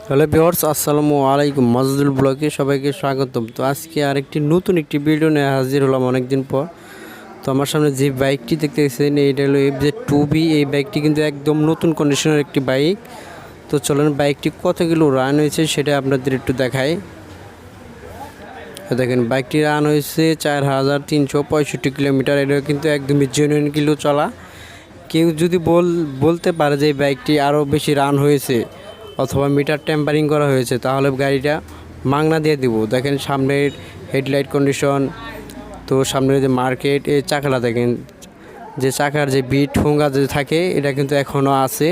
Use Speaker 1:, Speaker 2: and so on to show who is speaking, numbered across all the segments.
Speaker 1: Hello viewers, আসসালামু আলাইকুম। মাজদুল ব্লগে সবাইকে স্বাগতম। তো আজকে আরেকটি নতুন ভিডিও নিয়ে হাজির হলাম অনেকদিন পর। তো আমার সামনে যে বাইকটি দেখতেছেন এইটা হলো FZ2B। এই বাইকটি কিন্তু একদম নতুন কন্ডিশনের একটি বাইক। তো চলেন বাইকটি কত কিলো রান হয়েছে সেটা আপনাদের একটু দেখাই। দেখেন বাইকটি রান হয়েছে 4365 কিলোমিটার। এটা কিন্তু একদমই জেনুইন কিলো চলা। কেউ যদি বলতে পারে যে এই বাইকটি আরও বেশি রান হয়েছে অথবা মিটার টেম্পারিং করা হয়েছে, তাহলে গাড়িটা মাগনা দিয়ে দিব। দেখেন সামনের হেডলাইট কন্ডিশন, তো সামনের যে মার্কেট, এই চাকাটা দেখেন, যে চাকার যে বিট ঠোঙ্গা যে থাকে এটা কিন্তু এখনও আছে।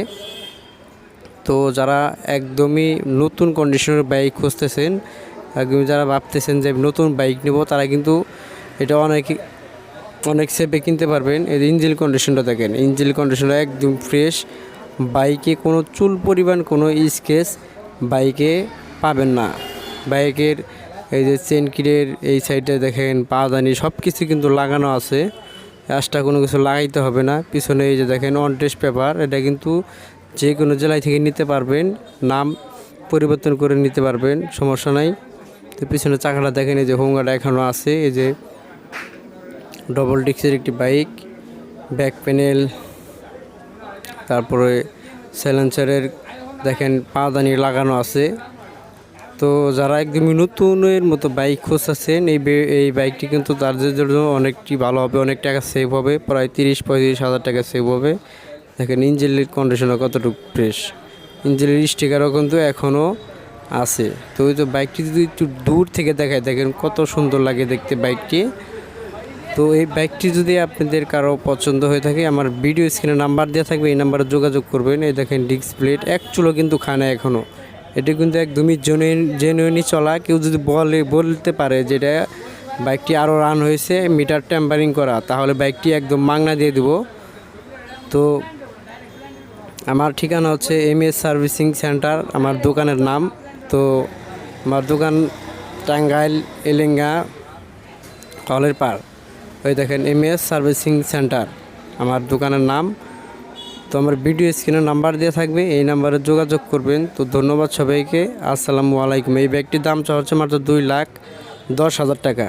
Speaker 1: তো যারা একদমই নতুন কন্ডিশনের বাইক খুঁজতেছেন, একদমই যারা ভাবতেছেন যে নতুন বাইক নেব, তারা কিন্তু এটা অনেক সেফে কিনতে পারবেন। এই ইঞ্জিন কন্ডিশনটা দেখেন, ইঞ্জিন কন্ডিশনটা একদম ফ্রেশ। বাইকে কোনো চুল পরিমাণ কোনো স্কেচ বাইকে পাবেন না। বাইকের এই যে চেন কিটের এই সাইডে দেখেন পাদানি সব কিছু কিন্তু লাগানো আছে, এক্সট্রা কোনো কিছু লাগাইতে হবে না। পিছনে এই যে দেখেন অন টেস্ট পেপার, এটা কিন্তু যে কোনো জেলায় থেকে নিতে পারবেন, নাম পরিবর্তন করে নিতে পারবেন, সমস্যা নাই। তো পিছনে চাকাটা দেখেন, এই যে হোঙ্গাটা এখনও আছে। এই যে ডবল ডিস্কের একটি বাইক, ব্যাক প্যানেল, তারপরে সাইলেন্সারের দেখেন পাদানি লাগানো আছে। তো যারা একদমই নতুনের মতো বাইক খুঁজতেছেন, এই বাইকটি কিন্তু তাদের জন্য অনেকটি ভালো হবে, অনেক টাকা সেভ হবে, প্রায় 30-35 হাজার টাকা সেভ হবে। দেখেন ইঞ্জিনের কন্ডিশনও কতটুকু ফ্রেশ, ইঞ্জিনের স্টিকারও কিন্তু এখনও আছে। তো ওই তো বাইকটি যদি একটু দূর থেকে দেখায়, দেখেন কত সুন্দর লাগে দেখতে বাইকটি। তো এই বাইকটি যদি আপনাদের কারো পছন্দ হয়ে থাকে, আমার ভিডিও স্ক্রিনে নাম্বার দেওয়া থাকবে, এই নাম্বারে যোগাযোগ করবেন। এই দেখেন ডিস্ক প্লেট এক চুলো কিন্তু খানে এখনও, এটা কিন্তু একদমই জেনুইনই চলা। কেউ যদি বলতে পারে যে এটা বাইকটি আরও রান হয়েছে, মিটার টেম্পারিং করা, তাহলে বাইকটি একদম মাগনা দিয়ে দেব। তো আমার ঠিকানা হচ্ছে MS সার্ভিসিং সেন্টার, আমার দোকানের নাম। তো আমার দোকান টাঙ্গাইল এলেঙ্গা কলের পার। ওই দেখেন MS সার্ভিসিং সেন্টার আমার দোকানের নাম। তো আমার ভিডিও স্ক্রিনে নাম্বার দেওয়া থাকবে, এই নাম্বারে যোগাযোগ করবেন। তো ধন্যবাদ সবাইকে, আসসালামু আলাইকুম। এই ব্যাগটির দাম হচ্ছে মাত্র 2,10,000 টাকা।